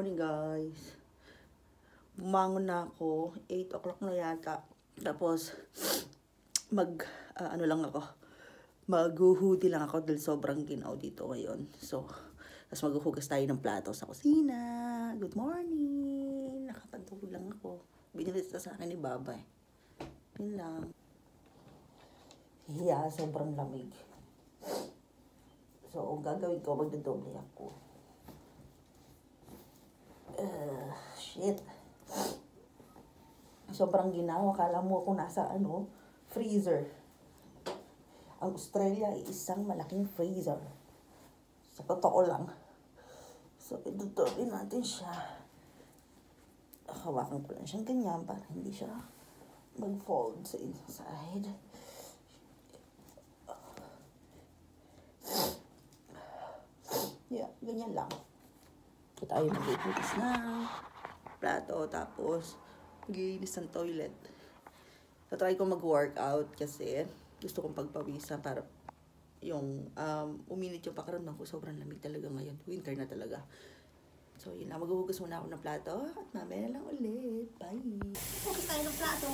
morning guys. Bumangon na ako. 8 o'clock na yata. Tapos, ano lang ako. Maghuhudi lang ako dahil sobrang ginaw dito ngayon. So, tapos maghuhugas tayo ng plato sa kusina. Good morning. Nakapantulog lang ako. Binilis na sa akin ni Baba eh. Yun lang. Yeah, sobrang lamig. So, ang gagawin ko, magdodoble ako. Shit. Sobrang ginawa. Akala mo ako nasa, freezer. Ang Australia ay isang malaking freezer. Sa totoo lang. So, idodoble natin siya. Hawakan ko lang siyang ganyan para hindi siya mag-fold sa inside. Yeah, ganyan lang. So, tayo maglinis ng plato, tapos maglinis ng toilet. So, try ko mag-workout kasi gusto kong pagpawisan para yung uminit yung pakiramdam ko. Sobrang lamig talaga ngayon. Winter na talaga. So, yun lang. Maghuhugas muna ako ng plato at mamaya na lang ulit. Bye! Hugas tayo ng plato!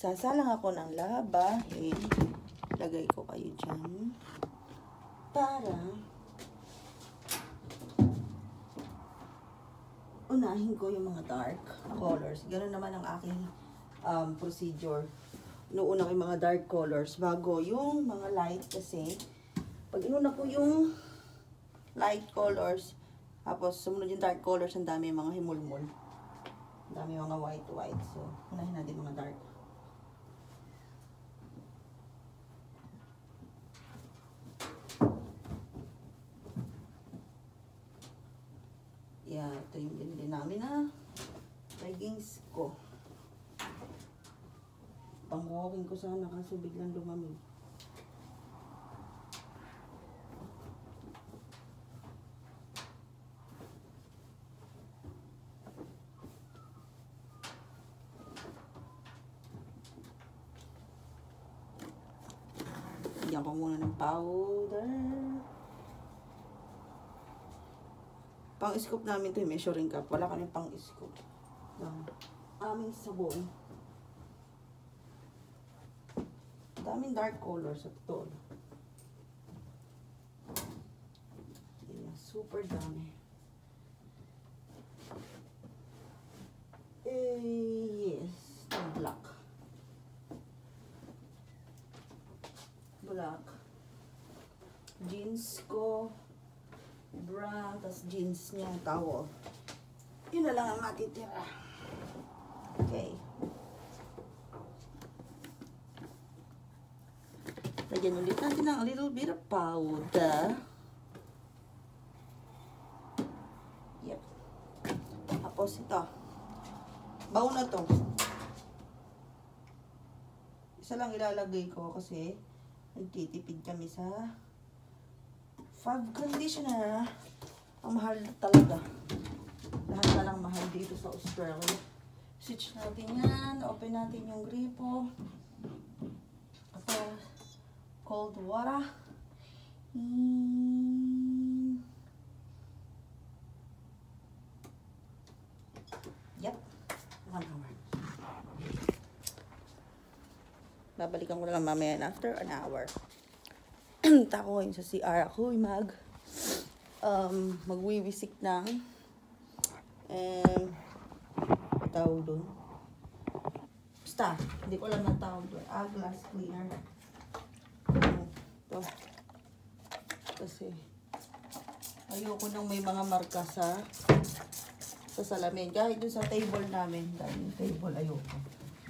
Magsasalang ako ng labahin. Lagay ko kayo dyan. Para unahin ko yung mga dark colors. Ganun naman ang aking procedure. Inuuna ko yung mga dark colors bago yung mga light kasi pag inuna ko yung light colors, tapos sumunod yung dark colors, ang dami yung mga himulmul. Ang dami yung mga white. So, unahin natin mga dark. Yeah, ito yung binili namin na leggings ko. Pang-walking ko sana kaso biglang lumamig. Lalagyan ko muna ng powder. Pang-scoop namin ito, measuring cup. Wala kami pang-scoop. Aming sabon. Daming dark color sa totoo. Yeah, super dami. Yes. Black. Black. Jeans ko. Brown, tas jeans niya, towel. Yun na lang ang matitira. Okay. Lagyan ulit natin ng a little bit of powder. Yep. Tapos ito. Baon na to. Isa lang ilalagay ko kasi nagtitipid kami sa fab conditioner. Ang mahal talaga. Lahat na lang mahal dito sa Australia. Switch natin yan. Open natin yung gripo. Ito. Cold water. Yep. 1 hour. Babalikan ko na lang mamaya after an hour. Tako ngayon sa CR ako magwiwisik ng tawag doon. Basta, hindi ko alam ang tawag doon. Glass cleaner. Ito. Kasi ayoko nang may mga marka sa salamin. Kahit doon sa table namin. Dahil yung table ayoko.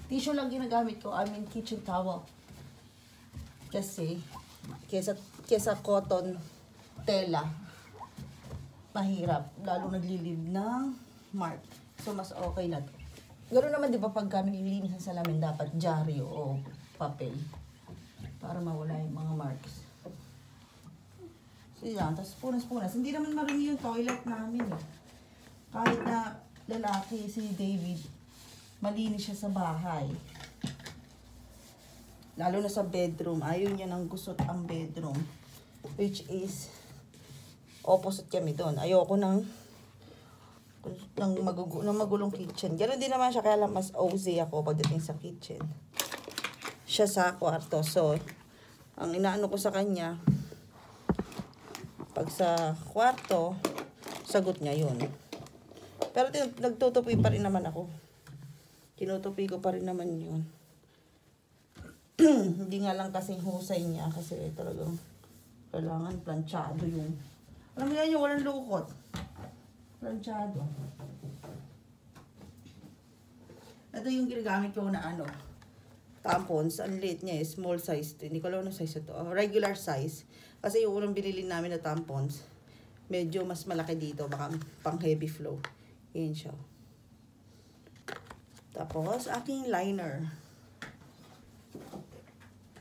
Tissue lang ginagamit ko. I mean kitchen towel. Kasi kesa cotton tela, mahirap. Lalo naglilib ng mark. So, mas okay na to. Ganoon naman, di ba, pag kami nililinis ng salamin, dapat dyaryo o papel. Para mawala yung mga marks. So, yan. Tapos, punas-punas. Hindi naman marumi yung toilet namin, eh. Kahit na lalaki, si David, malinis siya sa bahay. Lalo na sa bedroom. Ayaw niya nang gusot ang bedroom. Which is, opposite kami doon. Ayoko nang magulong kitchen. Ganon din naman siya. Kaya lang mas OZ ako pagdating sa kitchen. Siya sa kwarto. So, ang inaano ko sa kanya, pag sa kwarto, sagot niya yun. Pero nagtutupi pa rin naman ako. Tinutupi ko pa rin naman yun. Hindi nga lang kasing husay niya kasi talagang kailangan planchado yung, alam mo yan yung walang lukot. Planchado. Ito yung ginagamit ko na tampons. Ang liit niya, small size. Hindi ko alam ano size ito. Regular size. Kasi yung unang binili namin na tampons, medyo mas malaki dito. Baka pang heavy flow. Yan siya. Tapos, aking liner.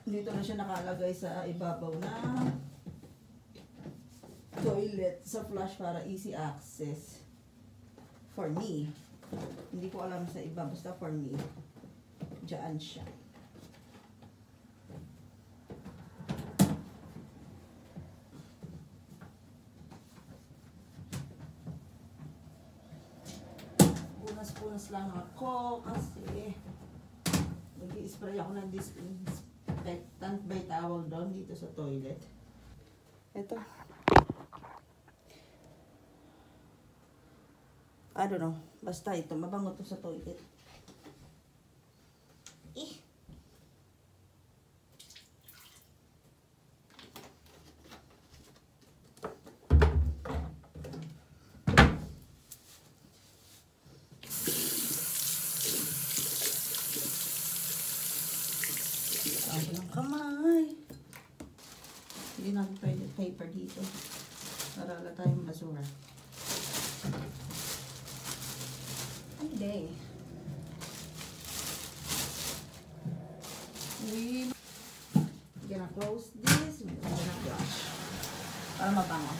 Dito na siya nakalagay sa ibabaw na toilet sa flush para easy access. For me. Hindi ko alam sa iba. Basta for me. Diyan siya. Punas-punas lang ako kasi mag-i-spray ako ng disinfectant by towel doon dito sa toilet. Ito. I don't know. Basta ito. Mabango to sa toilet. Ako ng kamay. Hindi natin toilet paper dito. Para wala tayong basura. Day. We're gonna close this. We're gonna brush. Para mabango.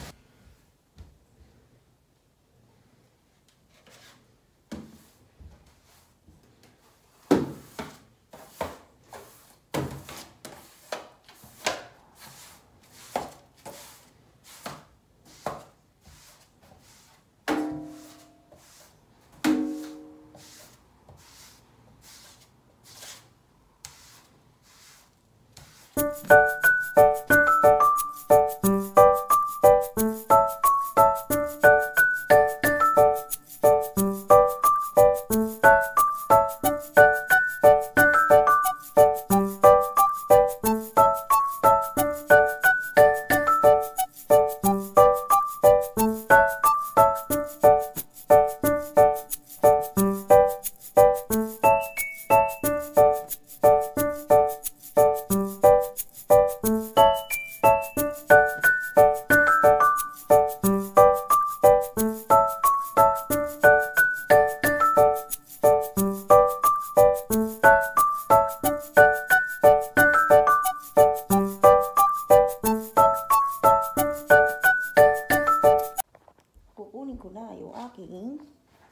Kukunin ko na yung aking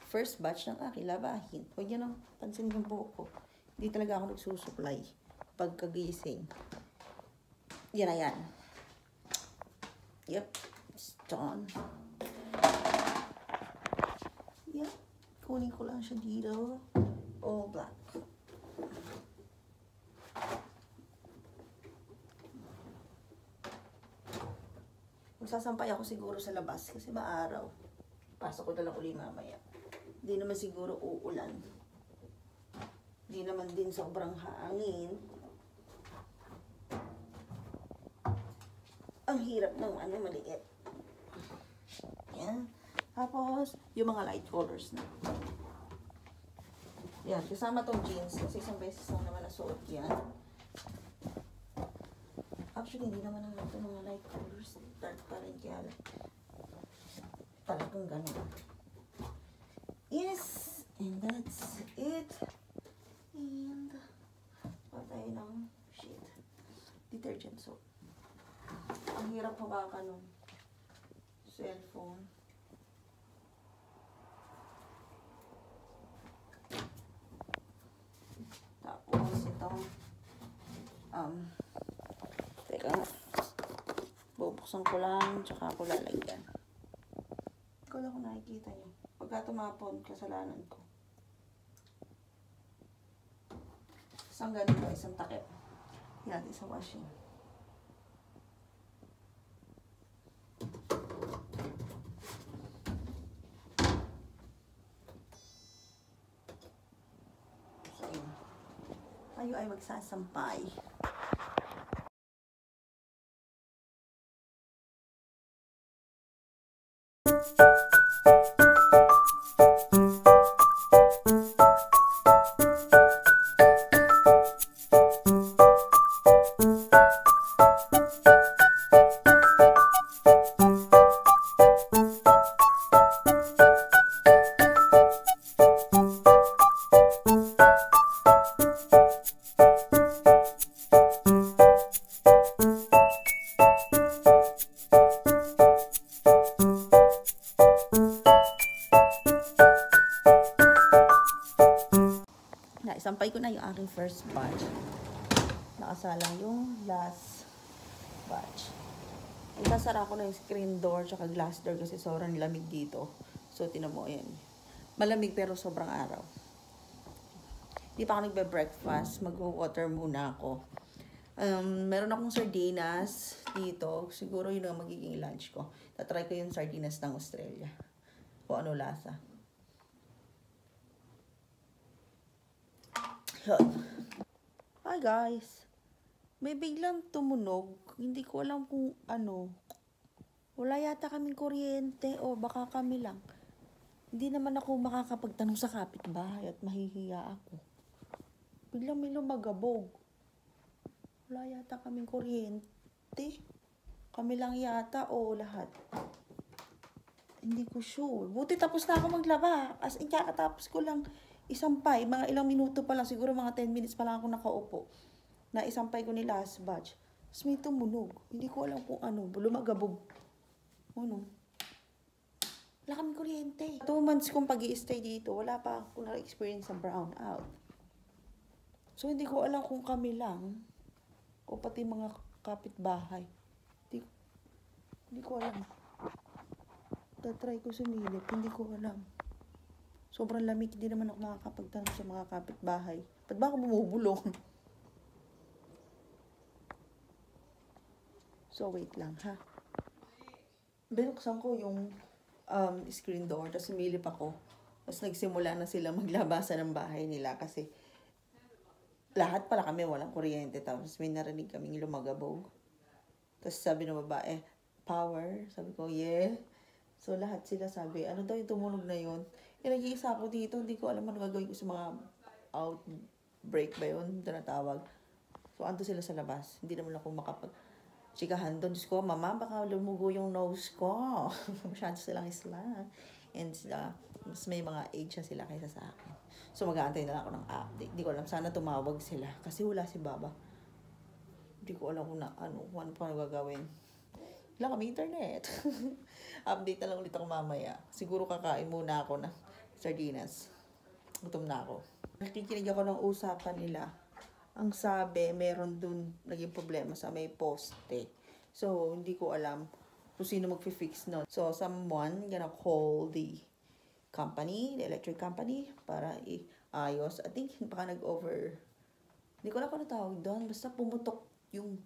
first batch ng aking labahin. Huwag niyo nang pansin yung buhok ko. Hindi talaga ako nagsusuklay pagkagising. Yan na yan. Yep. It's done. Yep. Kunin ko lang siya dito. All black. Magsasampay ako siguro sa labas kasi maaraw. Pasok ko na lang uli mamaya. Hindi naman siguro uulan. Hindi naman din sobrang hangin. Ang hirap ng maliit. Yan. Tapos, yung mga light colors na. Yan, kasama tong jeans. Kasi isang beses lang naman nasuot yan. Actually, hindi naman naman ito mga light colors. Dark pa rin kaya talagang ganun. Yes! And that's it. And patay ng shit. Detergent soap. Ang hirap hawakan ng cellphone. Tapos itong teka nga. Bubuksan ko lang, tsaka ako lalagyan. Hindi ko lang kung nakikita nyo. Pagka tumapon, kasalanan ko. Isang ganito, isang takip. Yan natin sa washing. So, yun. Tayo ay magsasampay. Isampay ko na yung aking first batch. Nakasalang yung last batch. Isasara ko na yung screen door tsaka glass door kasi sobrang lamig dito. So, tinan mo, yan. Malamig pero sobrang araw. Hindi pa ako nagbe-breakfast. Mag-water muna ako. Meron akong sardinas dito. Siguro yun ang magiging lunch ko. Tatry ko yung sardinas ng Australia. O ano lasa. Hi guys. May biglang tumunog. Hindi ko alam kung ano. Wala yata kaming kuryente o baka kami lang. Hindi naman ako makakapagtanong sa kapitbahay at mahihiya ako. Biglang may lumagabog. Wala yata kaming kuryente. Kami lang yata o lahat. Hindi ko sure. Buti tapos na ako maglaba. As in, kakatapos ko lang isampay. Mga ilang minuto pa lang. Siguro mga 10 minutes pa lang ako nakaupo. Na isampay ko ni last batch. Tapos may tumunog. Hindi ko alam kung ano. Lumagabog. Ano? Wala kaming kuryente. 2 months kong pag-i-stay dito. Wala pa akong na-experience sa brown out. So, hindi ko alam kung kami lang. O pati mga kapitbahay. Hindi ko alam. Tatry ko sumilip. Hindi ko alam. Sobrang lamig. Hindi naman ako makakapagtanong sa mga kapitbahay. Ba't ba ako bumubulong? So, wait lang, ha? Binuksan ko yung screen door, tapos sumilip ako. Tapos nagsimula na sila maglabasan ng bahay nila kasi lahat pala kami walang kuryente. Tapos may narinig kaming lumagabog. Tapos sabi ng babae, power? Sabi ko, yeah. So lahat sila sabi, ano daw yung tumunog na yun? Nag-iisa ako dito, hindi ko alam ano gagawin ko sa mga outbreak ba yun, tinatawag. So ando sila sa labas, hindi naman ako chikahan doon. Diyos ko, mama, baka lumugo yung nose ko. Masyado silang isla. And mas may mga age na sila kaysa sa akin. So mag-aantay na lang ako ng update. Hindi ko alam, sana tumawag sila. Kasi wala si Baba. Hindi ko alam kung ano pa gagawin. Wala kami internet. Update na lang ulit ako mamaya. Siguro kakain muna ako ng sardinas. Gutom na ako. Nakikinig ako ng usapan nila. Ang sabi, meron dun naging problema sa may poste. So, hindi ko alam kung sino mag-fix nun. So, someone gonna call the company, the electric company, para iayos. I think baka hindi ko alam kung natawag doon. Basta pumutok yung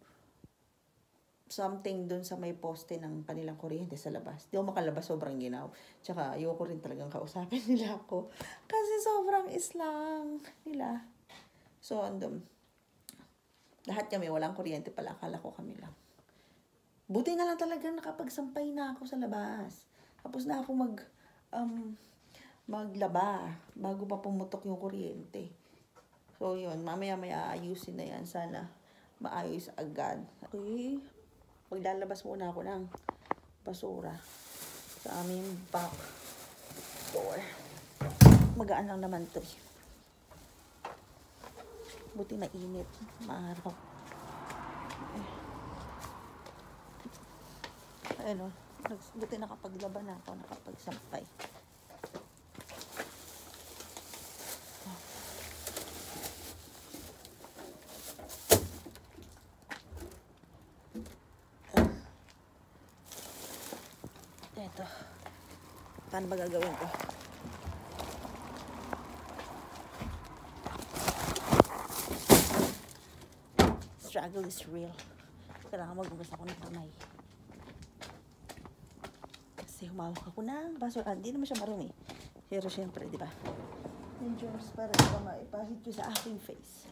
something doon sa may poste ng kanilang kuryente sa labas. Di ako makalabas, sobrang ginaw. Tsaka, ayoko rin talagang kausapin nila ako. Kasi sobrang islang nila. So, lahat kami, walang kuryente pala. Akala ko kami lang. Buti na lang talaga nakapagsampay na ako sa labas. Tapos na ako maglaba bago pa pumutok yung kuryente. So, yun. Mamaya-maya ayusin na yan. Sana maayos agad. Okay. Maglalabas muna ako ng basura sa aming back door. Magaan lang naman to. Buti mainit. Maaraw. Ayun o. Buti nakapaglaban na ako. Nakapagsampay. Ito. Paano ba gagawin ko? Struggle is real. Kailangan magbugas ako ng kamay. Kasi humawak ako ng basura. Hindi naman siya marumi. Pero syempre, di ba? Yung germs para di ba maipahid ko sa aking face.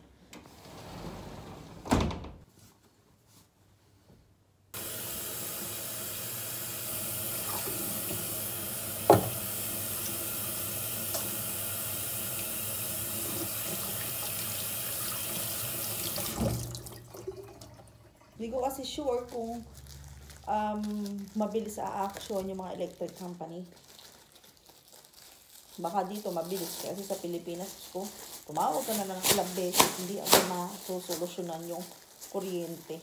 Hindi ko kasi sure kung mabilis a-action yung mga electric company. Baka dito mabilis kasi sa Pilipinas ko, tumawag ka na ng ilang beses, hindi agad masusolusyonan yung kuryente.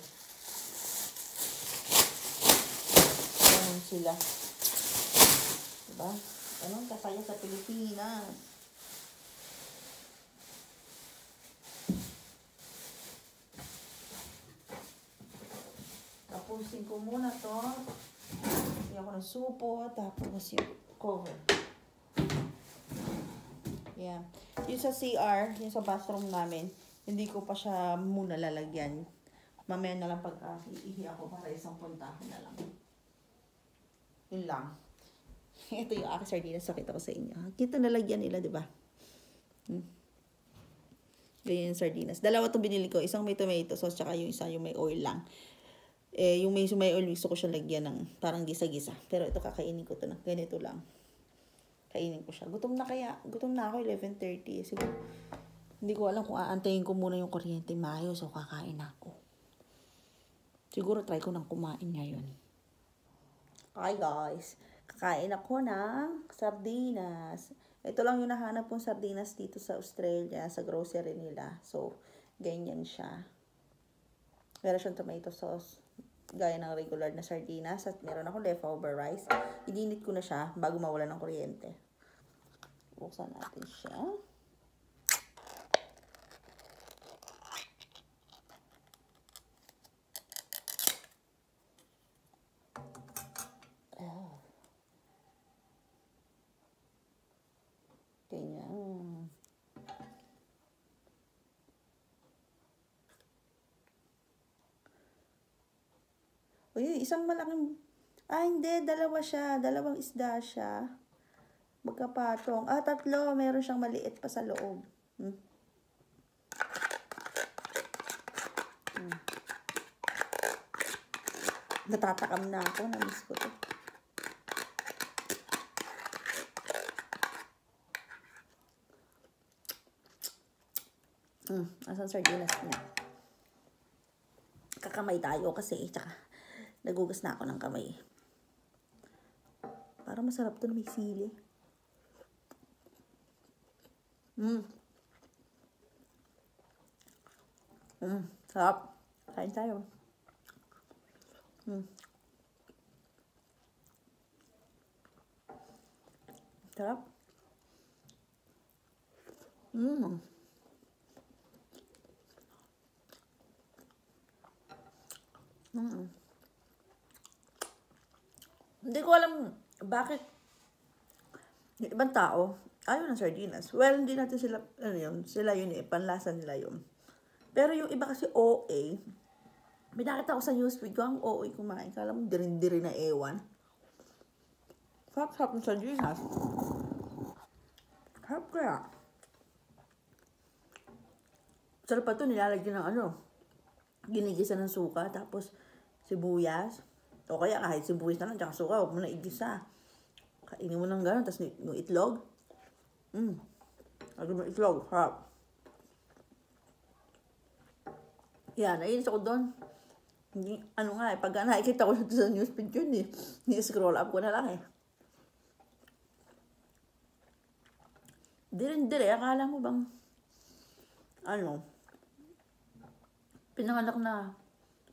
Ganun sila. Diba? Ganun kasaya sa Pilipinas. Tapusin ko muna to. Hindi ako ng supo. Tapos yung cover. Yeah. Yung sa CR, yung sa bathroom namin, hindi ko pa siya muna lalagyan. Mamaya na lang pag iihi ako para isang puntahan na lang. Yun lang. Ito yung aking sardinas. Sakita ko sa inyo. Kita nalagyan nila, di ba? Ganyan yung sardinas. Dalawa itong binili ko. Isang may tomato sauce, tsaka yung isa yung may oil lang. Yung may oil, gusto ko siya lagyan ng parang gisa-gisa. Pero ito kakainin ko to na. Ganito lang. Kainin ko siya. Gutom na ako, 11:30. Siguro, hindi ko alam kung aantayin ko muna yung kuryente maayos o kakain ako. Siguro try ko nang kumain ngayon. Hi guys. Kakain ako ng sardinas. Ito lang yung nahanap kong sardinas dito sa Australia, sa grocery nila. So, ganyan siya. Meron siyang tomato sauce. Gaya ng regular na sardinas. At meron ako leftover rice. Ininit ko na siya bago mawala ng kuryente. Buksan natin siya. Ganyan. Uy, isang malaking... Ah, hindi. Dalawa siya. Dalawang isda siya. Magkapatong. Ah, tatlo. Meron siyang maliit pa sa loob. Natatakam na ako. Namiss ko to. Asan sardinas niya? Kakamay tayo kasi. Tsaka, nagugas na ako ng kamay. Parang masarap to na may sili. Sarap. Kain tayo. Sarap. Hindi ko alam bakit yung ibang tao ayaw ng sardinas. Well, hindi natin sila, ano yun, sila yun eh, panlasa nila yun. Pero yung iba kasi OA, may nakita ko sa newsfeed ko, ang OA kumain. Kala mo, dirin-diri na ewan. Sarap ng sardinas. Sarap kaya. Sarap pa ito, nilalagyan ng ano, ginigisa ng suka, tapos sibuyas. O kaya kahit sibuyas na lang, tsaka suka, huwag mo na igisa. Kainin mo ng gano'n, tapos yung itlog. Lagyan mo itlog, harap. Yan, nainis ako doon. Hindi, ano nga eh, pag nakikita ko sa newsfeed yun eh, ni-scroll up ko na lang eh. Dirin-dire, akala mo bang, ano, pinanganak na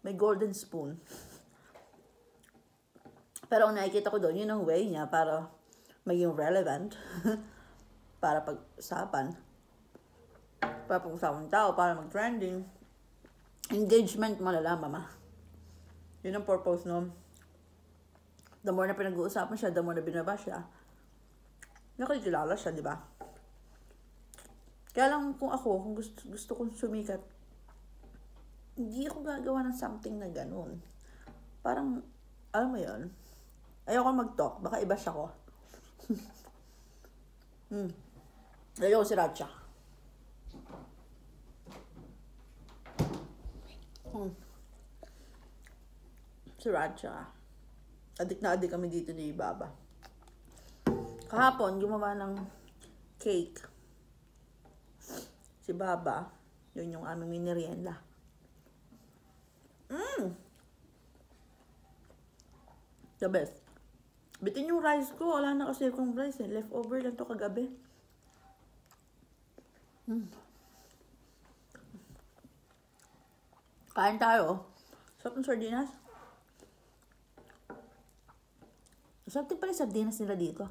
may golden spoon. Pero ang nakikita ko doon, yun ang way niya para maging relevant. Para pag-usapan. Para pag-usapan ng tao, para mag-trending. Engagement, malalaman ma. Yun ang purpose nun. The more na pinag-uusapan siya, the more na binaba siya. Nakikilala siya, di ba? Kaya lang kung ako, kung gusto kong sumikat, hindi ako gagawa ng something na ganun. Parang, alam mo yun, ayoko mag-talk, baka iba siya ko. Ayoko si Ratcha. Si Ratcha. Adik na adik kami dito ni Baba. Kahapon, gumawa ng cake. Si Baba, yun yung aming minerienda. The best. Bitin yung rice ko. Wala na kasi akong rice eh. Leftover lang to kagabi. Kain tayo. Sarap ng sardinas. Sarap din pala yung sardinas nila dito.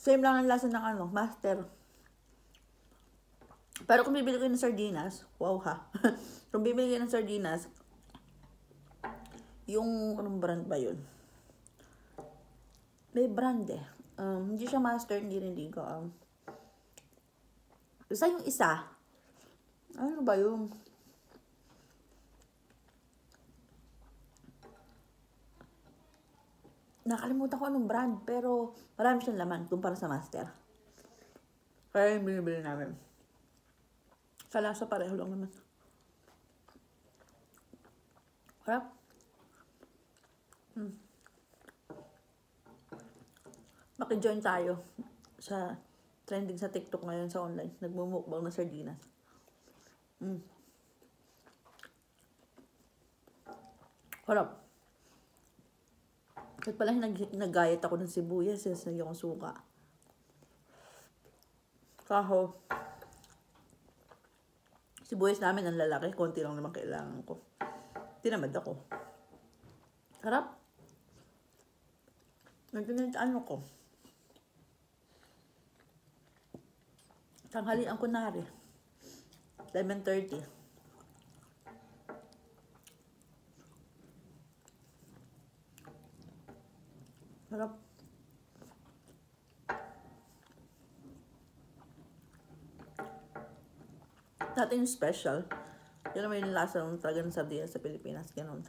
Same lang ang lasa ng ano, master. Pero kung bibili ko ng sardinas, wow ha. Kung bibili ko ng sardinas, yung, anong brand ba yun? May brand eh. Hindi siya master, hindi rin ko. Basta yung isa. Ano ba yung? Nakalimutan ko anong brand, pero marami siyang laman kumpara sa master. Kaya yung binibili namin. Sa lasa pareho lang naman. Harap. Maki-join tayo sa trending sa TikTok ngayon sa online. Nagmumukbang na sardinas. Harap. Kahit pala nag-gayat ako ng sibuyas, sinasagyan akong suka. Kaho. Sibuyas namin ang lalaki, konti lang naman kailangan ko. Tinamad ako. Harap. Nagtinit ano ko. Tanghalian ko na rin. 11:30. Harap. Natin yung special. Yun naman yung lasa ng talaga ng sardinas sa Pilipinas. Ganun.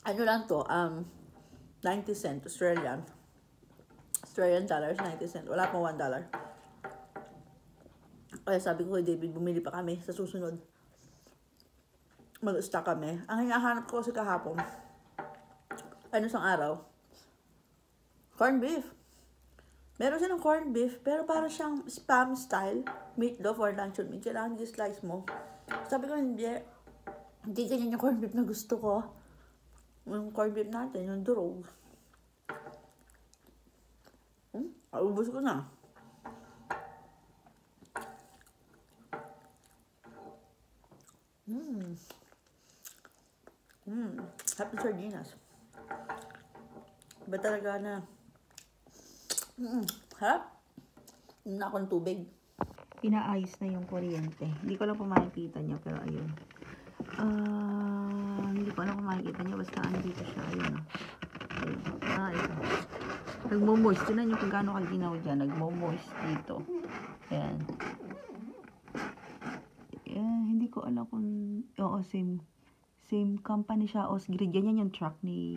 Ano lang to, 90 cent Australian dollars, 90 cent. Wala pang $1. Kaya sabi ko kay David, bumili pa kami sa susunod. Mag-stock kami. Ang hinahanap ko kasi kahapon, ano isang araw, corned beef. Meron silang corned beef, pero parang siyang spam style, meatloaf or luncheon meat. Kailangan i-slice mo. Sabi ko, hindi ganyan yung corned beef na gusto ko. Yung corned beef natin, yung durog. Ubus ko na. Happy sardinas. Ba talaga na? Harap. Hindi na akong tubig. Inaayos na yung kuryente. Hindi ko lang kung makikita nyo, pero ayun. Hindi ko alam kung makikita nyo, basta andito siya. Ayun. Ayun. Ito. Nagmo-moist. Tinan nyo kung gaano kaginaw dyan. Nagmo-moist dito. Ayan. Hindi ko alam kung... Oo, same company siya. Osgrid. Ganyan yung truck ni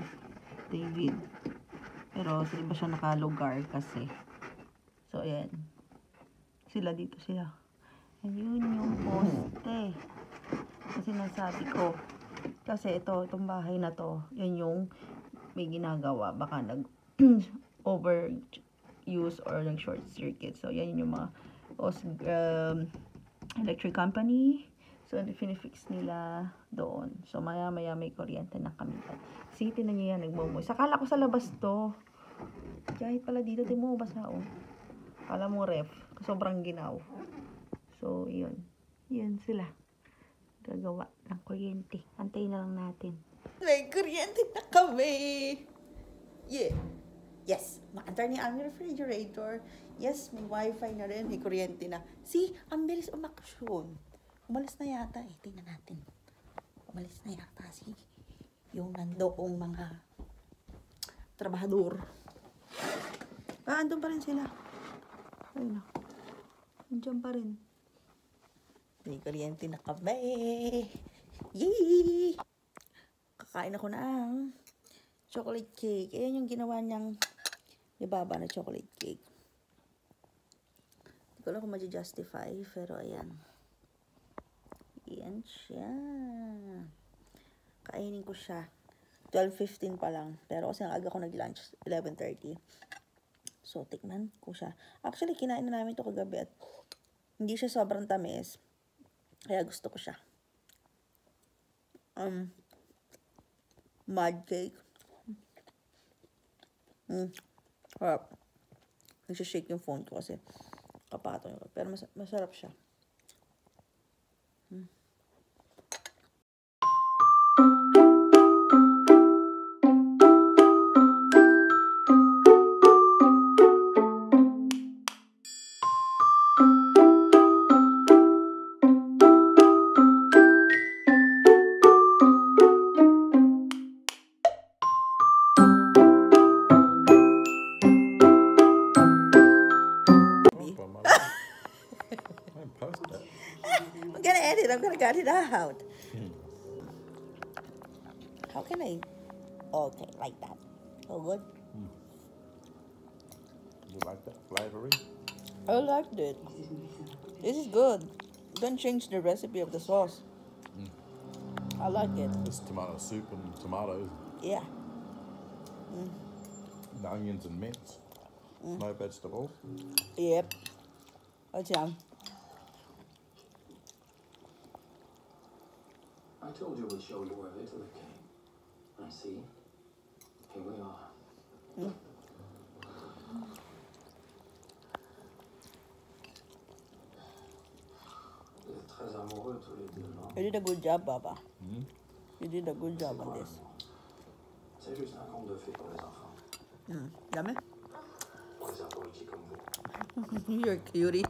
David. Pero sa iba siya nakalugar kasi. So, ayan. Sila dito sila. Ayun yung poste. Kasi nasabi ko. Kasi itong bahay na to, yan yung may ginagawa. Baka overuse or nag-short circuit. So, yan yung mga electric company. So, finifix nila doon. So, maya-maya may kuryente na kami. City na niya yan, nagmumoy. Sakala ko sa labas to. Kahit pala dito, di mo basa, oh. Kala mo ref. Sobrang ginaw. So, yun. Yun sila. Gagawa ng kuryente. Antayin na lang natin. May kuryente na kami. Yeah. Yes. Maandar niya ang refrigerator. Yes, may wifi na rin. May kuryente na. See, ang bilis umaksyon. Umalis na yata eh. Tingnan natin. Umalis na yata si yung nandoong mga trabahador. Andun pa rin sila. Ayun na. Andiyan pa rin. May kuryente na kami. Yay! Kakain ako ng chocolate cake. Ayan yung ginawa niyang nibaba na chocolate cake. Hindi ko alam kung ma-justify, pero ayan. Ayan siya. Kainin ko siya. 12:15 pa lang. Pero kasi ang aga ko nag-lunch, 11:30. So, tikman ko siya. Actually, kinain na namin ito kagabi at hindi siya sobrang tamis. Kaya gusto ko siya. Mud cake. Harap. Nagsishake yung phone ko kasi kapatong yun. Pero masarap siya. I'm gonna edit. I'm gonna cut it out. How can I? Okay, like that. Oh, good. You like that flavoring? I liked it. This is good. Don't change the recipe of the sauce. I like it. It's tomato soup and tomatoes, Yeah. and onions and mince. No vegetables. Yep. What's yum? I told you we'd show you where Italy came. And see, here we are. Vous êtes très amoureux tous les deux, non? You did a good job, Baba. You did a good job on this. C'est juste un conte de fées pour les enfants. Yummy? Pour les abrutis comme vous. You're a cutie.